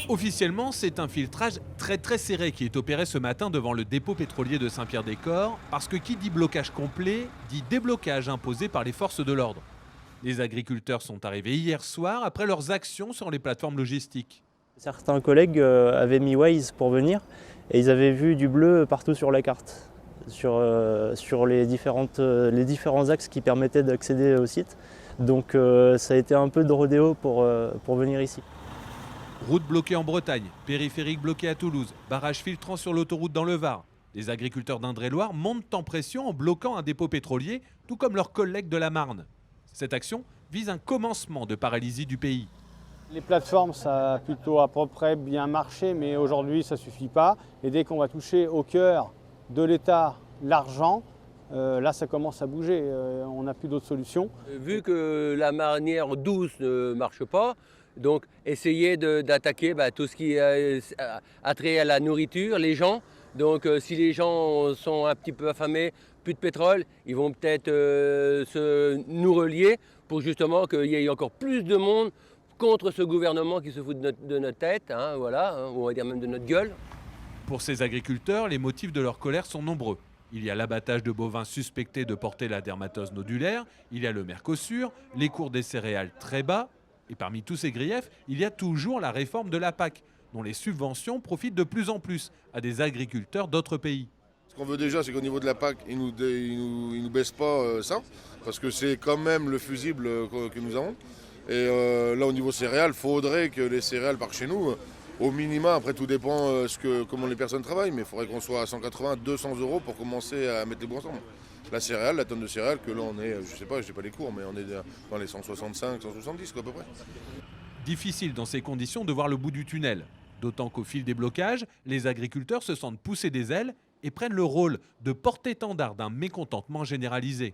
Officiellement, c'est un filtrage très serré qui est opéré ce matin devant le dépôt pétrolier de Saint-Pierre-des-Corps, parce que qui dit blocage complet, dit déblocage imposé par les forces de l'ordre. Les agriculteurs sont arrivés hier soir après leurs actions sur les plateformes logistiques. Certains collègues avaient mis Waze pour venir et ils avaient vu du bleu partout sur la carte, sur les différents axes qui permettaient d'accéder au site. Donc ça a été un peu de rodéo pour venir ici. Route bloquée en Bretagne, périphérique bloqué à Toulouse, barrage filtrant sur l'autoroute dans le Var. Les agriculteurs d'Indre-et-Loire montent en pression en bloquant un dépôt pétrolier, tout comme leurs collègues de la Marne. Cette action vise un commencement de paralysie du pays. Les plateformes, ça a plutôt à peu près bien marché, mais aujourd'hui, ça ne suffit pas. Et dès qu'on va toucher au cœur de l'État l'argent, là, ça commence à bouger. On n'a plus d'autres solutions. Vu que la marnière douce ne marche pas, donc essayer d'attaquer tout ce qui a trait à la nourriture, les gens. Donc si les gens sont un petit peu affamés, plus de pétrole, ils vont peut-être nous relier pour justement qu'il y ait encore plus de monde contre ce gouvernement qui se fout de notre tête, voilà, ou on va dire même de notre gueule. Pour ces agriculteurs, les motifs de leur colère sont nombreux. Il y a l'abattage de bovins suspectés de porter la dermatose nodulaire, il y a le Mercosur, les cours des céréales très bas, et parmi tous ces griefs, il y a toujours la réforme de la PAC, dont les subventions profitent de plus en plus à des agriculteurs d'autres pays. Ce qu'on veut déjà, c'est qu'au niveau de la PAC, ils nous baissent pas ça, parce que c'est quand même le fusible que nous avons. Et là, au niveau céréales, il faudrait que les céréales partent chez nous. Au minima, après tout dépend comment les personnes travaillent, mais il faudrait qu'on soit à 180, 200 euros pour commencer à mettre les bouts ensemble. La céréale, la tonne de céréales, que là on est, je sais pas, je n'ai pas les cours, mais on est dans les 165, 170 quoi, à peu près. Difficile dans ces conditions de voir le bout du tunnel. D'autant qu'au fil des blocages, les agriculteurs se sentent pousser des ailes et prennent le rôle de porte-étendard d'un mécontentement généralisé.